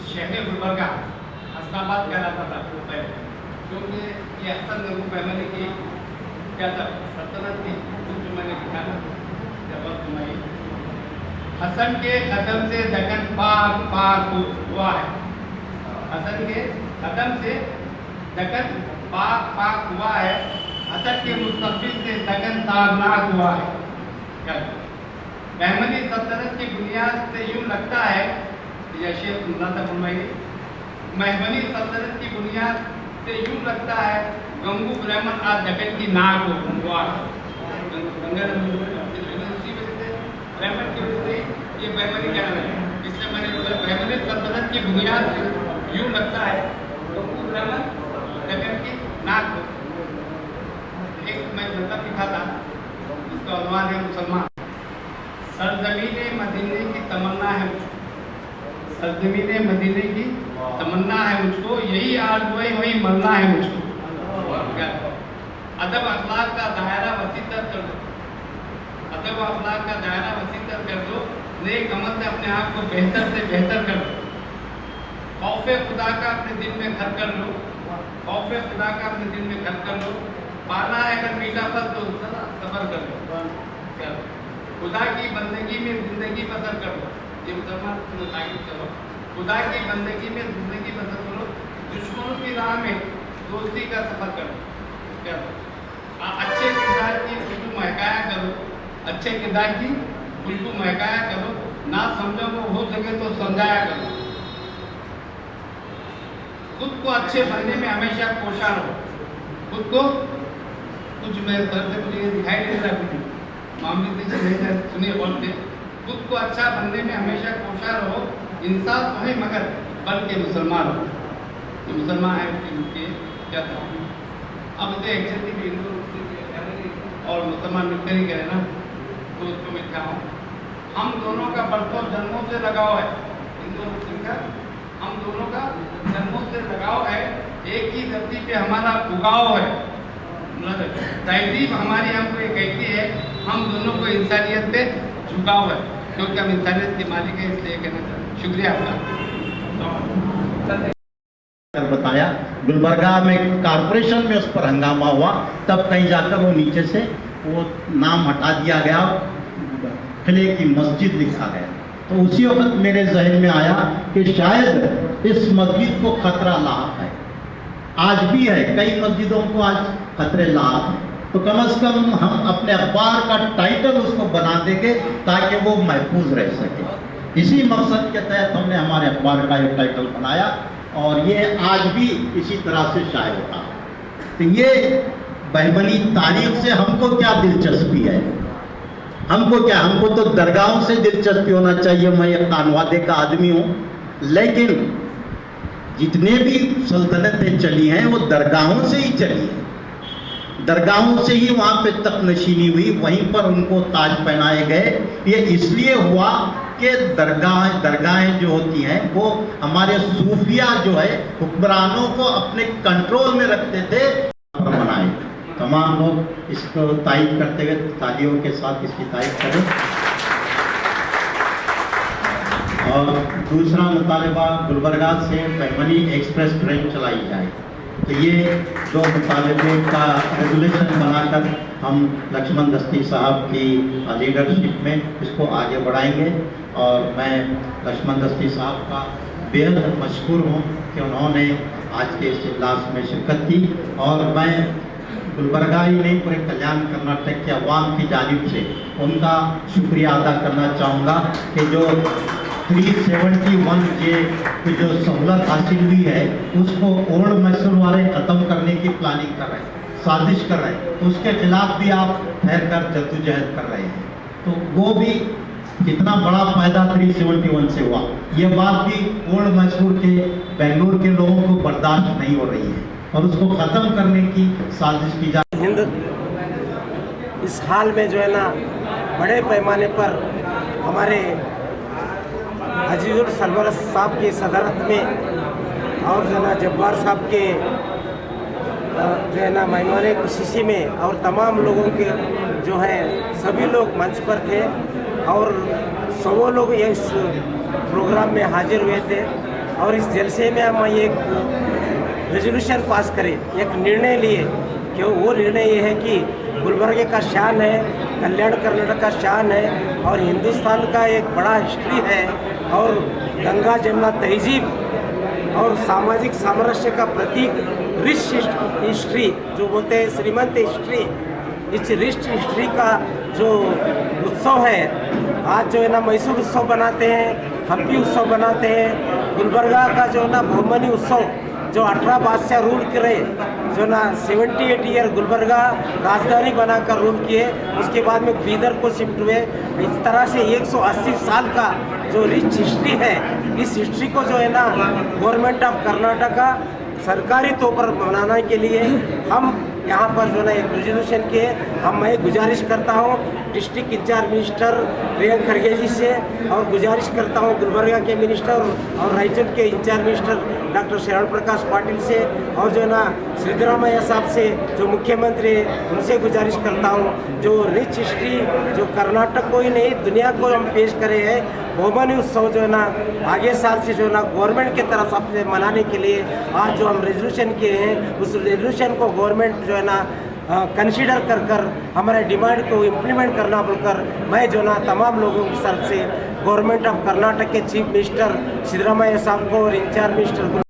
शहर गुलबर्गा हसनाबाद कहलाता था पहले, क्योंकि ये हसन नगू फैमिली की क्या था सल्तनत थी, जो मैंने लिखा ना जब सुनाई। हसन के कदम से दक्कन पाक पाक हुआ है। हसन के कदम से दक्कन पाक पाक हुआ है। हसन के मुस्तकबिल से दक्कन ताबनाक हुआ है। महमदी सल्तनत की बुनियाद से यूँ लगता है, जैसे महमदी सल्तनत की बुनियाद से यूँ लगता है गंगू ब्राह्मण आज दक्कन की नाक हुआ है। ब्राह्मण की वजह से ये महमदी क्या है, इसलिए मैंने महमदी सल्तनत की बुनियाद से यूँ लगता है गंगू ब्राह्मण दक्कन की नाक। एक मैं मतलब लिखा था, इसका अनुवाद है मुसलमान। सरजमीने मदीने की तमन्ना है मुझको, सरजमीने मदीने की तमन्ना है मुझको, यही आरज़ू है वही मरना है मुझको। अदब अखलाक का दायरा वसीतर कर दो, अदब अखलाक का दायरा वसीतर कर दो, नेक अमल से अपने आप को बेहतर से बेहतर कर दो। खौफ खुदा का अपने दिल में घर कर लो, खौफ खुदा का अपने दिल में घर कर लो। पाना है अगर मीठा फल तो सफर कर लो, खुदा की बंदगी में जिंदगी बसर करो। ये मुसलमान ताकीद करो, खुदा की बंदगी में जिंदगी बसर करो, दुश्मनों की राह में दोस्ती का सफर करो। क्या अच्छे किरदार की खुशबू महकाया करो, अच्छे किरदार की खुशबू महकाया करो, ना समझो वो हो सके तो समझाया करो। खुद को अच्छे बनने में हमेशा कोशा रहो, खुद को कुछ मेरे तरफ से मुझे दिखाई नहीं रहा कुछ मामले से नहीं सुनिए बोलते। खुद को अच्छा बनने में हमेशा कोशा रहो, इंसान तो है मगर बल्कि मुसलमान हो। जो मुसलमान है उनके क्या था, अब तो एक्चुअली भी हिंदू और मुसलमान मिलकर ही गए ना, तो उसको मैं क्या हूँ, हम दोनों का बरसों जन्मों से लगाव है। हिंदू और मुस्लिम का हम दोनों का जन्मों से लगाव है, एक ही धरती पे हमारा उगाव है। तहजीब हमारी हमको ये कहती है, हम दोनों को इंसानियत पे झुकाव है, क्योंकि हम इंसानियत के मालिक हैं, इसलिए कहना चाहते हैं। शुक्रिया आपका। बताया गुलबर्गा में कारपोरेशन में उस पर हंगामा हुआ, तब कहीं जाकर वो नीचे से वो नाम हटा दिया गया, किले की मस्जिद लिखा गया। तो उसी वक्त मेरे जहन में आया कि शायद इस मस्जिद को खतरा लाक है, आज भी है, कई मस्जिदों को आज खतरे लाक है। तो कम से कम हम अपने अखबार का टाइटल उसको बना देंगे ताकि वो महफूज रह सके। इसी मकसद के तहत हमने हमारे अखबार का एक टाइटल बनाया और ये आज भी इसी तरह से शाये होता है। तो ये बहमनी तारीख से हमको क्या दिलचस्पी है, हमको क्या, हमको तो दरगाहों से दिलचस्पी होना चाहिए। मैं एक कानवादे का आदमी हूँ, लेकिन जितने भी सल्तनतें चली हैं वो दरगाहों से ही चली हैं, दरगाहों से ही वहाँ पे तकनशीनी हुई, वहीं पर उनको ताज पहनाए गए। ये इसलिए हुआ कि दरगाहें जो होती हैं वो हमारे सूफिया जो है हुक्मरानों को अपने कंट्रोल में रखते थे। बनाए तमाम लोग इसको तारीफ करते हुए तालियों के साथ इसकी तारीफ करें। और दूसरा मुतालबा गुलबर्गा से बहमनी एक्सप्रेस ट्रेन चलाई जाए। तो ये दो मुतालबे का रेगुलेशन बनाकर हम लक्ष्मण दस्ती साहब की लीडरशिप में इसको आगे बढ़ाएंगे। और मैं लक्ष्मण दस्ती साहब का बेहद मशहूर हूँ कि उन्होंने आज के इस इजलास में शिरकत की। और मैं गुलबर्गा ही नहीं, पूरे कल्याण कर्नाटक के अवाम की जानिब से उनका शुक्रिया अदा करना चाहूँगा कि जो 371 के जो सहूलत हासिल हुई है उसको ओल्ड मैसूर वाले ख़त्म करने की प्लानिंग कर रहे हैं, साजिश कर रहे हैं, तो उसके खिलाफ भी आप ठहर कर जद्दोजहद कर रहे हैं। तो वो भी कितना बड़ा फायदा 371 से हुआ, ये बात भी ओल्ड मैसूर के बेंगलोर के लोगों को बर्दाश्त नहीं हो रही है और उसको ख़त्म करने की साजिश की जा रही है। इस हाल में जो है ना बड़े पैमाने पर हमारे अजीजुल सरवरत साहब की सदारत में और जना जब्बार साहब के जो है ना मेहमाने खुशी में और तमाम लोगों के जो है सभी लोग मंच पर थे और 100 लोग इस प्रोग्राम में हाजिर हुए थे। और इस जलसे में हम एक रेजोल्यूशन पास करें, एक निर्णय लिए कि वो निर्णय ये है कि गुलबर्गे का शान है, कल्याण कर्नाटक का शान है और हिंदुस्तान का एक बड़ा हिस्ट्री है और गंगा जमुना तहजीब और सामाजिक सामरस्य का प्रतीक रिच हिस्ट्री जो बोलते हैं श्रीमंत हिस्ट्री, इस रिच हिस्ट्री का जो उत्सव है आज जो है ना मैसूर उत्सव बनाते हैं, हम्पी उत्सव बनाते हैं, गुलबर्गा का जो है ना बहुमनी उत्सव जो 18 बादशाह रूल करे जो ना 78 ईयर गुलबर्गा राजधानी बनाकर रूल किए, उसके बाद में बीदर को शिफ्ट हुए। इस तरह से 180 साल का जो रिच हिस्ट्री है, इस हिस्ट्री को जो है ना गवर्नमेंट ऑफ कर्नाटका सरकारी तौर पर मनाने के लिए हम यहाँ पर जो है ना एक रेजोल्यूशन किए। मैं गुजारिश करता हूँ डिस्ट्रिक्ट इंचार्ज मिनिस्टर प्रियंक खड़गे जी से और गुजारिश करता हूँ गुलबर्गा के मिनिस्टर और रायचूर के इंचार्ज मिनिस्टर डॉक्टर शरण प्रकाश पाटिल से और जो है ना सिद्धरामैया साहब से जो मुख्यमंत्री है उनसे गुजारिश करता हूँ जो रिच हिस्ट्री जो कर्नाटक को ही नहीं दुनिया को हम पेश करे हैं। बहुमनी उत्सव जो है ना आगे साल से जो है ना गवर्नमेंट की तरफ से मनाने के लिए आज जो हम रेजोल्यूशन किए हैं उस रेजोल्यूशन को गवर्नमेंट जो है ना कंसीडर कर हमारे डिमांड को इम्प्लीमेंट करना बोलकर मैं जो ना तमाम लोगों की तरफ से गवर्नमेंट ऑफ कर्नाटक के चीफ मिनिस्टर सिद्धरामैया साहब को और इंचार्ज मिनिस्टर